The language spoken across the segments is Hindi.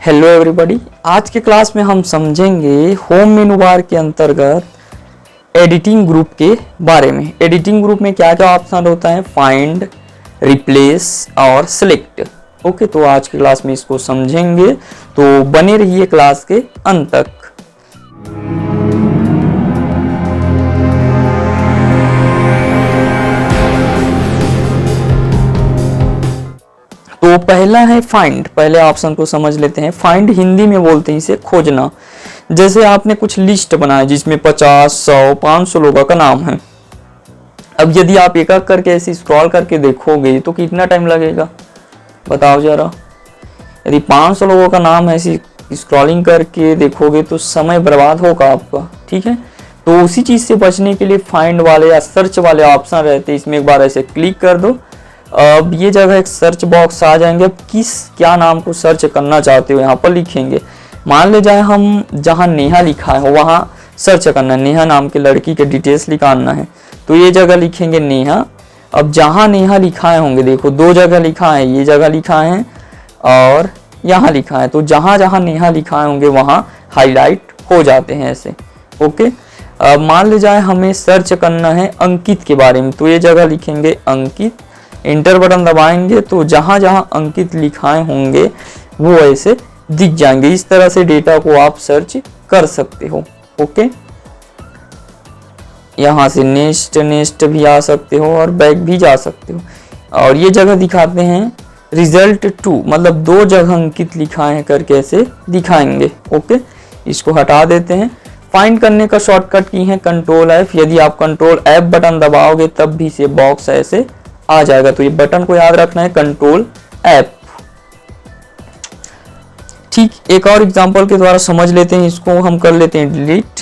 हेलो एवरीबॉडी, आज के क्लास में हम समझेंगे होम मेनू बार के अंतर्गत एडिटिंग ग्रुप के बारे में। एडिटिंग ग्रुप में क्या क्या ऑप्शन होता है, फाइंड, रिप्लेस और सिलेक्ट। ओके, तो आज की क्लास में इसको समझेंगे, तो बने रहिए क्लास के अंत तक। तो पहला है फाइंड। पहले ऑप्शन को समझ लेते हैं। फाइंड हिंदी में बोलते हैं इसे खोजना। जैसे आपने कुछ लिस्ट बनाया जिसमें 50, 100, 500 लोगों का नाम है। अब यदि आप एक एक करके ऐसे स्क्रॉल करके देखोगे तो कितना टाइम लगेगा, बताओ जरा। यदि 500 लोगों का नाम है ऐसी स्क्रॉलिंग करके देखोगे तो समय बर्बाद होगा आपका। ठीक है, तो उसी चीज से बचने के लिए फाइंड वाले या सर्च वाले ऑप्शन रहते हैं, इसमें एक बार ऐसे क्लिक कर दो। अब ये जगह एक सर्च बॉक्स आ जाएंगे। अब क्या नाम को सर्च करना चाहते हो यहाँ पर लिखेंगे। मान ले जाए हम जहाँ नेहा लिखा है वहाँ सर्च करना है, नेहा नाम के लड़की के डिटेल्स निकालना है, तो ये जगह लिखेंगे नेहा। अब जहाँ नेहा लिखा है होंगे, देखो दो जगह लिखा है, ये जगह लिखा है और यहाँ लिखा है, तो जहाँ जहाँ नेहा लिखा है होंगे वहाँ हाईलाइट हो जाते हैं ऐसे। ओके, अब मान ले जाए हमें सर्च करना है अंकित के बारे में, तो ये जगह लिखेंगे अंकित। इंटर बटन दबाएंगे तो जहां जहां अंकित लिखाए होंगे वो ऐसे दिख जाएंगे। इस तरह से डेटा को आप सर्च कर सकते हो। ओके, यहां से नेक्स्ट भी आ सकते हो और बैक भी जा सकते हो। और ये जगह दिखाते हैं रिजल्ट 2, मतलब दो जगह अंकित लिखाए करके ऐसे दिखाएंगे। ओके, इसको हटा देते हैं। फाइंड करने का शॉर्टकट की है कंट्रोल F। यदि आप कंट्रोल F बटन दबाओगे तब भी से बॉक्स ऐसे आ जाएगा, तो ये बटन को याद रखना है, कंट्रोल F। ठीक, एक और एग्जांपल के द्वारा समझ लेते हैं इसको। हम कर लेते हैं डिलीट,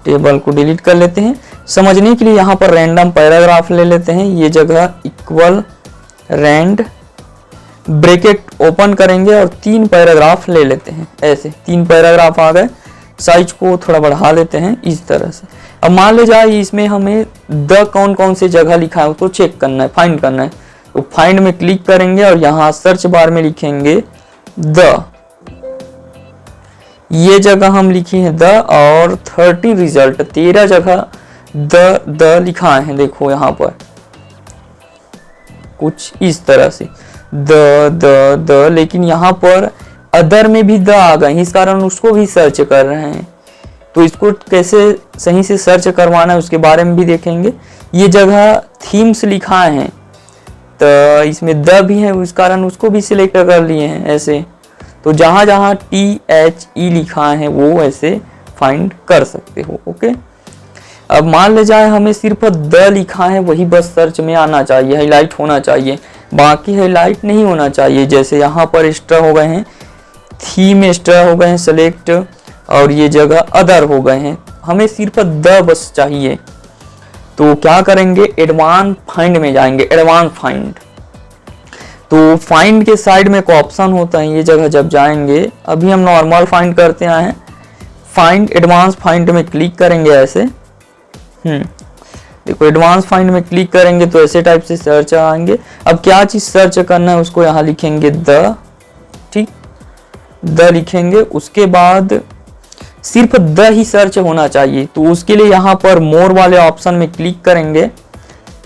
टेबल को डिलीट कर लेते हैं। समझने के लिए यहाँ पर रैंडम पैराग्राफ ले लेते हैं। ये जगह इक्वल रैंड ब्रैकेट ओपन करेंगे और 3 पैराग्राफ ले लेते हैं। ऐसे 3 पैराग्राफ आ गए। साइज को थोड़ा बढ़ा लेते हैं इस तरह से। अब मान ले जाए इसमें हमें द कौन कौन से जगह लिखा है उसको चेक करना है, फाइंड करना है, तो फाइंड में क्लिक करेंगे और यहाँ सर्च बार में लिखेंगे द। ये जगह हम लिखे हैं द और 30 रिजल्ट, 13 जगह द लिखा है। देखो यहाँ पर कुछ इस तरह से द, लेकिन यहाँ पर अदर में भी द आ गए, इस कारण उसको भी सर्च कर रहे हैं। तो इसको कैसे सही से सर्च करवाना है उसके बारे में भी देखेंगे। ये जगह थीम्स लिखा है तो इसमें द भी है, उस कारण उसको भी सिलेक्ट कर लिए हैं ऐसे। तो जहाँ जहाँ THE लिखा है वो ऐसे फाइंड कर सकते हो। ओके, अब मान ले जाए हमें सिर्फ द लिखा है, वही बस सर्च में आना चाहिए, हाईलाइट होना चाहिए, बाकी हाईलाइट नहीं होना चाहिए। जैसे यहाँ पर एक्स्ट्रा हो गए हैं, थीम एक्स्ट्रा हो गए हैं सेलेक्ट, और ये जगह अदर हो गए हैं। हमें सिर्फ द बस चाहिए, तो क्या करेंगे, एडवांस फाइंड में जाएंगे। एडवांस फाइंड, तो फाइंड के साइड में एक ऑप्शन होता है, ये जगह जब जाएंगे, अभी हम नॉर्मल फाइंड करते हैं, फाइंड एडवांस फाइंड में क्लिक करेंगे ऐसे। देखो एडवांस फाइंड में क्लिक करेंगे तो ऐसे टाइप से सर्च आएंगे। अब क्या चीज सर्च करना है उसको यहाँ लिखेंगे द। ठीक, द लिखेंगे, उसके बाद सिर्फ द ही सर्च होना चाहिए, तो उसके लिए यहाँ पर मोर वाले ऑप्शन में क्लिक करेंगे।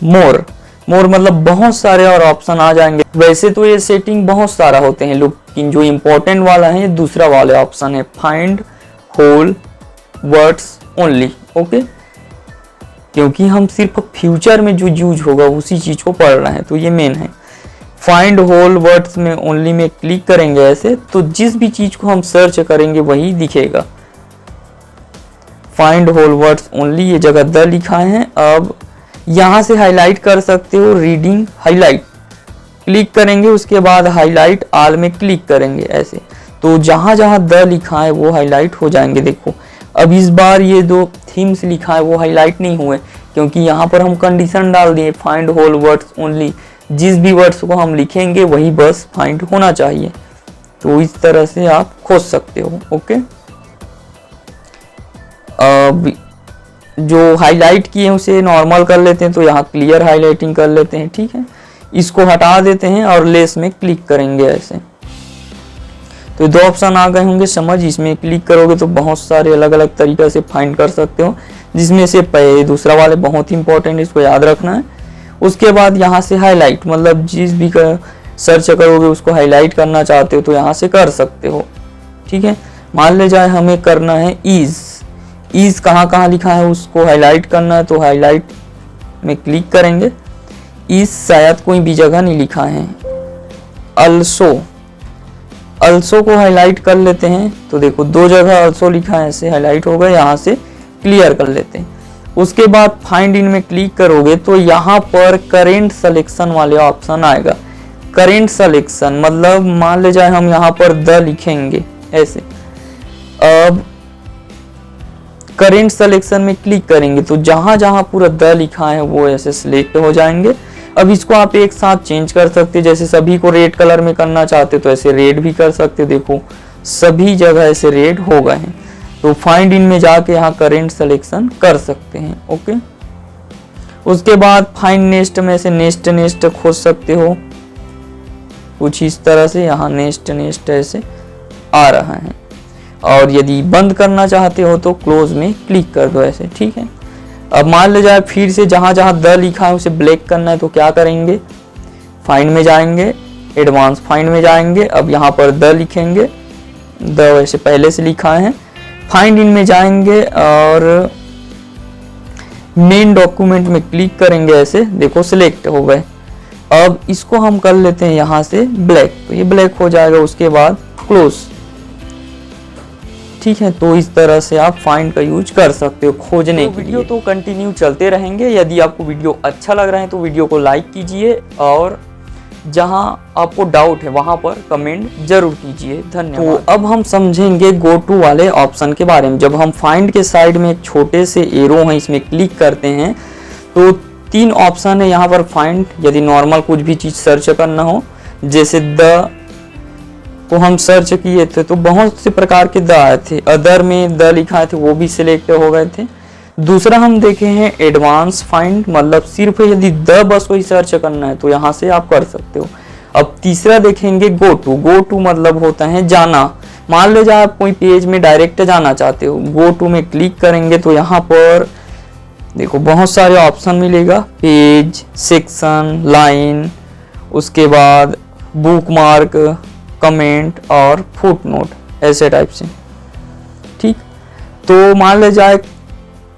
मोर मतलब बहुत सारे और ऑप्शन आ जाएंगे। वैसे तो ये सेटिंग बहुत सारा होते हैं, लेकिन जो इंपॉर्टेंट वाला है दूसरा वाले ऑप्शन है, find whole words only. Okay, क्योंकि हम सिर्फ फ्यूचर में जो यूज होगा उसी चीज को पढ़ रहे हैं, तो ये मेन है। फाइंड होल वर्ड्स में ओनली में क्लिक करेंगे ऐसे, तो जिस भी चीज को हम सर्च करेंगे वही दिखेगा। फाइंड होल वर्ड्स ओनली, ये जगह द लिखा है। अब यहाँ से हाईलाइट कर सकते हो, रीडिंग हाईलाइट क्लिक करेंगे, उसके बाद हाईलाइट ऑल में क्लिक करेंगे ऐसे, तो जहाँ जहाँ द लिखा है वो हाईलाइट हो जाएंगे। देखो अब इस बार ये दो थीम्स लिखा है वो हाईलाइट नहीं हुए, क्योंकि यहाँ पर हम कंडीशन डाल दिए, फाइंड होल वर्ड्स ओनली, जिस भी वर्ड्स को हम लिखेंगे वही बस फाइंड होना चाहिए। तो इस तरह से आप खोज सकते हो। ओके, अब जो हाईलाइट किए हैं उसे नॉर्मल कर लेते हैं, तो यहाँ क्लियर हाईलाइटिंग कर लेते हैं। ठीक है, इसको हटा देते हैं और लेस में क्लिक करेंगे ऐसे। तो 2 ऑप्शन आ गए होंगे समझ। इसमें क्लिक करोगे तो बहुत सारे अलग अलग तरीक़े से फाइंड कर सकते हो, जिसमें से दूसरा वाले बहुत ही इंपॉर्टेंट, इसको याद रखना है। उसके बाद यहाँ से हाईलाइट, मतलब जिस भी सर्च करोगे उसको हाईलाइट करना चाहते हो तो यहाँ से कर सकते हो। ठीक है, मान ले जाए हमें करना है ईज कहाँ कहाँ लिखा है उसको हाईलाइट करना है, तो हाईलाइट में क्लिक करेंगे। ईज शायद कोई भी जगह नहीं लिखा है। अल्सो को हाईलाइट कर लेते हैं, तो देखो 2 जगह अल्सो लिखा है, ऐसे हाईलाइट हो गया, यहाँ से क्लियर कर लेते हैं। उसके बाद फाइंड इन में क्लिक करोगे तो यहाँ पर करेंट सिलेक्शन वाले ऑप्शन आएगा। करेंट सिलेक्शन मतलब मान ले जाए हम यहाँ पर द लिखेंगे ऐसे, अब करेंट सिलेक्शन में क्लिक करेंगे तो जहां जहां पूरा द लिखा है वो ऐसे सिलेक्ट हो जाएंगे। अब इसको आप एक साथ चेंज कर सकते हैं, जैसे सभी को रेड कलर में करना चाहते तो ऐसे रेड भी कर सकते, देखो सभी जगह ऐसे रेड हो गए हैं। तो फाइंड इन में जाके यहाँ करेंट सिलेक्शन कर सकते हैं। ओके, उसके बाद फाइंड नेक्स्ट में से नेक्स्ट खोज सकते हो, कुछ इस तरह से यहाँ नेक्स्ट ऐसे आ रहा है। और यदि बंद करना चाहते हो तो क्लोज में क्लिक कर दो ऐसे। ठीक है, अब मान ले जाए फिर से जहां जहां द लिखा है उसे ब्लैक करना है, तो क्या करेंगे, फाइंड में जाएंगे, एडवांस फाइंड में जाएंगे। अब यहाँ पर द लिखेंगे, द वैसे पहले से लिखा है। फाइंड इन में जाएंगे और मेन डॉक्यूमेंट में क्लिक करेंगे, ऐसे देखो सिलेक्ट हो गए। अब इसको हम कर लेते हैं यहाँ से ब्लैक, तो ये ब्लैक हो जाएगा। उसके बाद क्लोज। ठीक है, तो इस तरह से आप फाइंड का यूज कर सकते हो खोजने के लिए। वीडियो तो कंटिन्यू चलते रहेंगे। यदि आपको वीडियो अच्छा लग रहा है तो वीडियो को लाइक कीजिए और जहां आपको डाउट है वहां पर कमेंट जरूर कीजिए। धन्यवाद। तो अब हम समझेंगे गो टू वाले ऑप्शन के बारे में। जब हम फाइंड के साइड में एक छोटे से एरो है, इसमें क्लिक करते हैं तो 3 ऑप्शन है यहाँ पर फाइंड। यदि नॉर्मल कुछ भी चीज सर्च करना हो, जैसे द को हम सर्च किए थे तो बहुत से प्रकार के द आए थे, अदर में द लिखा थे वो भी सिलेक्ट हो गए थे। दूसरा हम देखे हैं एडवांस फाइंड, मतलब सिर्फ यदि द बस को ही सर्च करना है तो यहाँ से आप कर सकते हो। अब तीसरा देखेंगे गो टू मतलब होता है जाना। मान लो जाए आप कोई पेज में डायरेक्ट जाना चाहते हो, गो टू में क्लिक करेंगे तो यहाँ पर देखो बहुत सारे ऑप्शन मिलेगा, पेज, सेक्शन, लाइन, उसके बाद बुक मार्क, कमेंट और फुटनोट, ऐसे टाइप से। ठीक, तो मान ले जाए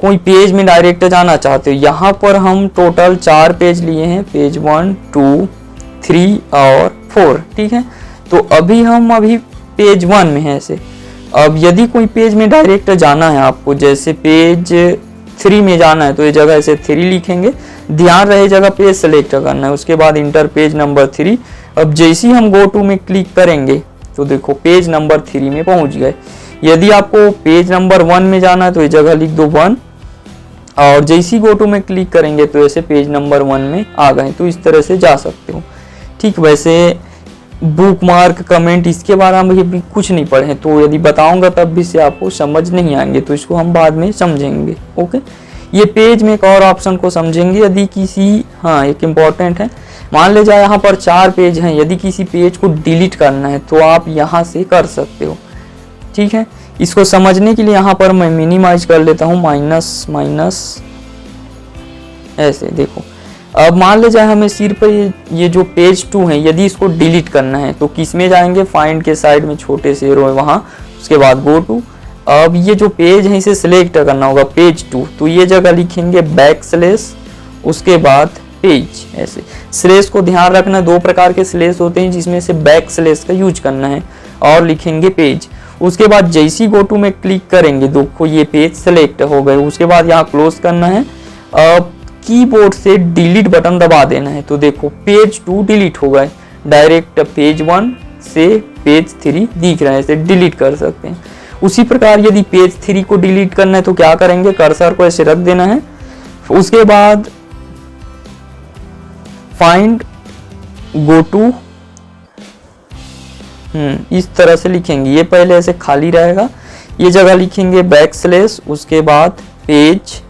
कोई पेज में डायरेक्ट जाना चाहते हो, यहाँ पर हम टोटल 4 पेज लिए हैं, पेज 1, 2, 3 और 4। ठीक है, तो अभी पेज 1 में है ऐसे। अब यदि कोई पेज में डायरेक्ट जाना है आपको, जैसे पेज 3 में जाना है तो ये जगह ऐसे 3 लिखेंगे, ध्यान रहे जगह पेज सेलेक्ट करना है। उसके बाद इंटर पेज नंबर 3। अब जैसे ही हम गो टू में क्लिक करेंगे तो देखो पेज नंबर 3 में पहुंच गए। यदि आपको पेज नंबर 1 में जाना है तो ये जगह लिख दो 1, और जैसे ही गो टू में क्लिक करेंगे तो ऐसे पेज नंबर 1 में आ गए। तो इस तरह से जा सकते हो। ठीक, वैसे बुक मार्क, कमेंट, इसके बारे में भी कुछ नहीं पढ़े, तो यदि बताऊंगा तब भी से आपको समझ नहीं आएंगे, तो इसको हम बाद में समझेंगे। ओके, ये पेज में एक और ऑप्शन को समझेंगे। यदि किसी एक इम्पॉर्टेंट है, मान ले जाए यहाँ पर 4 पेज हैं, यदि किसी पेज को डिलीट करना है तो आप यहाँ से कर सकते हो। ठीक है, इसको समझने के लिए यहाँ पर मैं मिनिमाइज कर लेता हूँ, माइनस ऐसे देखो। अब मान ले जाए हमें सिर्फ ये जो पेज 2 है, यदि इसको डिलीट करना है तो किस में जाएंगे, फाइंड के साइड में छोटे से एरो है वहाँ, उसके बाद गो टू। अब ये जो पेज है इसे सिलेक्ट करना होगा, पेज 2, तो ये जगह लिखेंगे बैकस्लैश, उसके बाद पेज। ऐसे स्लैश को ध्यान रखना, 2 प्रकार के स्लैश होते हैं जिसमें से बैकस्लैश का यूज करना है, और लिखेंगे पेज। उसके बाद जैसी गो टू में क्लिक करेंगे देखो ये पेज सेलेक्ट हो गए। उसके बाद यहाँ क्लोज करना है। अब कीबोर्ड से डिलीट बटन दबा देना है, तो देखो पेज 2 डिलीट हो गए, डायरेक्ट पेज 1 से पेज 3 दिख रहा है, ऐसे डिलीट कर सकते हैं। उसी प्रकार यदि पेज 3 को डिलीट करना है तो क्या करेंगे, कर्सर को ऐसे रख देना है। उसके बाद फाइंड गो टू इस तरह से लिखेंगे, ये पहले ऐसे खाली रहेगा, ये जगह लिखेंगे बैकस्लैश, उसके बाद पेज।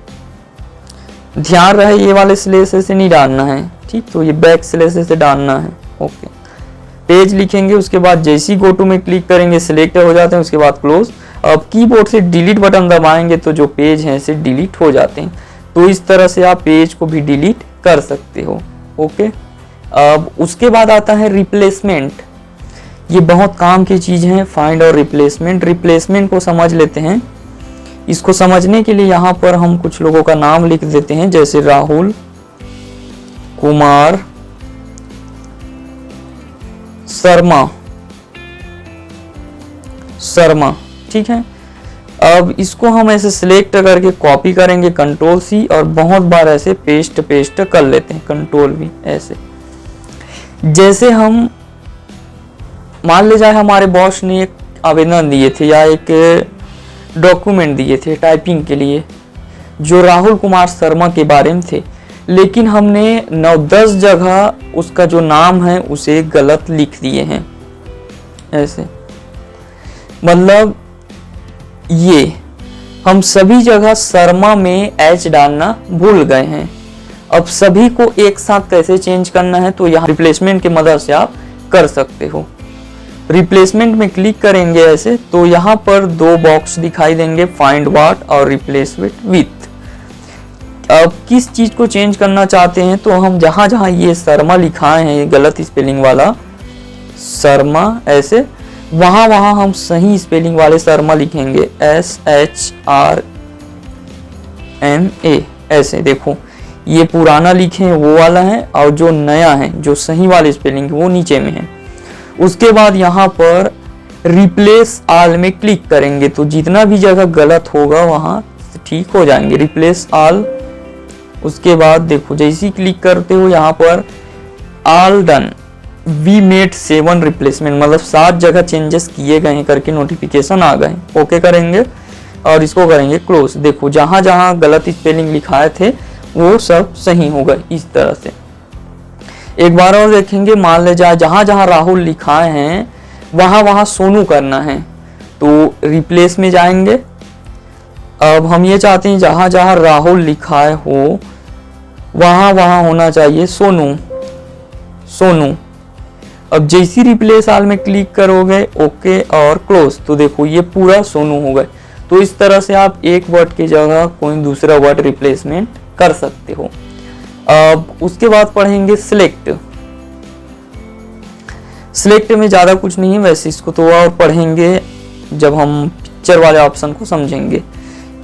ध्यान रहे ये वाले स्लैश ऐसे नहीं डालना है। ठीक, तो ये बैकस्लैश ऐसे डालना है। ओके, पेज लिखेंगे, उसके बाद जैसे ही गो टू में क्लिक करेंगे सिलेक्ट हो जाते हैं, उसके बाद क्लोज। अब कीबोर्ड से डिलीट बटन दबाएंगे तो जो पेज हैं से डिलीट हो जाते हैं। तो इस तरह से आप पेज को भी डिलीट कर सकते हो। ओके, अब उसके बाद आता है रिप्लेसमेंट। ये बहुत काम की चीज़ है, फाइंड और रिप्लेसमेंट। रिप्लेसमेंट को समझ लेते हैं। इसको समझने के लिए यहाँ पर हम कुछ लोगों का नाम लिख देते हैं, जैसे राहुल कुमार शर्मा, ठीक है। अब इसको हम ऐसे सिलेक्ट करके कॉपी करेंगे कंट्रोल सी, और बहुत बार ऐसे पेस्ट कर लेते हैं कंट्रोल भी ऐसे। जैसे हम मान ले जाए हमारे बॉस ने एक आवेदन दिए थे या एक डॉक्यूमेंट दिए थे टाइपिंग के लिए जो राहुल कुमार शर्मा के बारे में थे, लेकिन हमने 9-10 जगह उसका जो नाम है उसे गलत लिख दिए हैं ऐसे। मतलब ये हम सभी जगह शर्मा में एच डालना भूल गए हैं। अब सभी को एक साथ कैसे चेंज करना है, तो यहाँ रिप्लेसमेंट की मदद से आप कर सकते हो। रिप्लेसमेंट में क्लिक करेंगे ऐसे, तो यहाँ पर 2 बॉक्स दिखाई देंगे, फाइंड व्हाट और रिप्लेस विथ। अब किस चीज को चेंज करना चाहते हैं, तो हम जहां जहां ये शर्मा लिखाए हैं गलत स्पेलिंग वाला शर्मा ऐसे, वहां वहां हम सही स्पेलिंग वाले शर्मा लिखेंगे, SHRMA ऐसे। देखो ये पुराना लिखे हैं वो वाला है, और जो नया है जो सही वाले स्पेलिंग वो नीचे में है। उसके बाद यहाँ पर रिप्लेस ऑल में क्लिक करेंगे, तो जितना भी जगह गलत होगा वहां ठीक हो जाएंगे, रिप्लेस ऑल। उसके बाद देखो जैसे ही क्लिक करते हो यहाँ पर all done, we made 7 replacement, मतलब 7 जगह चेंजेस किए गए हैं करके नोटिफिकेशन आ गए। ओके करेंगे और इसको करेंगे क्लोज। देखो जहां जहां गलत स्पेलिंग लिखाए थे वो सब सही हो गए इस तरह से। एक बार और देखेंगे, मान ले जाए जहां जहां राहुल लिखाए हैं वहां वहां सोनू करना है, तो रिप्लेस में जाएंगे। अब हम ये चाहते हैं जहां जहां राहुल लिखाए हो वहां वहां होना चाहिए सोनू। अब जैसी रिप्लेस ऑल में क्लिक करोगे ओके और क्लोज, तो देखो ये पूरा सोनू हो गए। तो इस तरह से आप एक वर्ड की जगह कोई दूसरा वर्ड रिप्लेसमेंट कर सकते हो। अब उसके बाद पढ़ेंगे सिलेक्ट। सिलेक्ट में ज्यादा कुछ नहीं है वैसे, इसको तो और पढ़ेंगे जब हम पिक्चर वाले ऑप्शन को समझेंगे।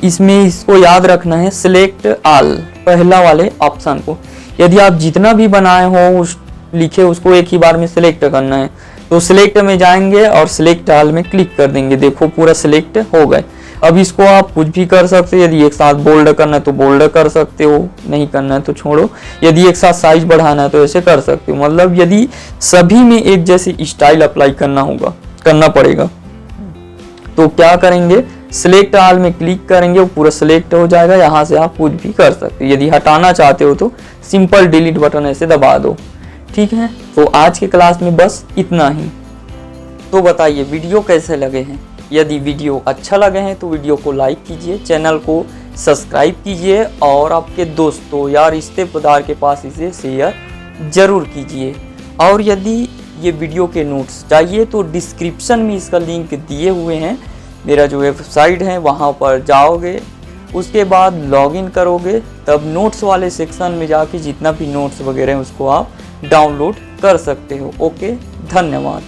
इसमें इसको याद रखना है सिलेक्ट ऑल, पहला वाले ऑप्शन को। यदि आप जितना भी बनाए हो लिखे उसको एक ही बार में सिलेक्ट करना है, तो सिलेक्ट में जाएंगे और सिलेक्ट ऑल में क्लिक कर देंगे। देखो पूरा सिलेक्ट हो गए। अब इसको आप कुछ भी कर सकते हो, यदि एक साथ बोल्ड करना है तो बोल्ड कर सकते हो, नहीं करना है तो छोड़ो। यदि एक साथ साइज बढ़ाना है तो ऐसे कर सकते हो। मतलब यदि सभी में एक जैसी स्टाइल अप्लाई करना पड़ेगा, तो क्या करेंगे, सिलेक्ट ऑल में क्लिक करेंगे, वो पूरा सिलेक्ट हो जाएगा। यहाँ से आप कुछ भी कर सकते हो। यदि हटाना चाहते हो तो सिंपल डिलीट बटन ऐसे दबा दो, ठीक है। तो आज के क्लास में बस इतना ही। तो बताइए वीडियो कैसे लगे हैं। यदि वीडियो अच्छा लगे हैं तो वीडियो को लाइक कीजिए, चैनल को सब्सक्राइब कीजिए और आपके दोस्तों या रिश्तेदार के पास इसे शेयर जरूर कीजिए। और यदि ये वीडियो के नोट्स चाहिए तो डिस्क्रिप्शन में इसका लिंक दिए हुए हैं। मेरा जो वेबसाइट है वहाँ पर जाओगे, उसके बाद लॉगिन करोगे, तब नोट्स वाले सेक्शन में जाके जितना भी नोट्स वगैरह हैं उसको आप डाउनलोड कर सकते हो। ओके, धन्यवाद।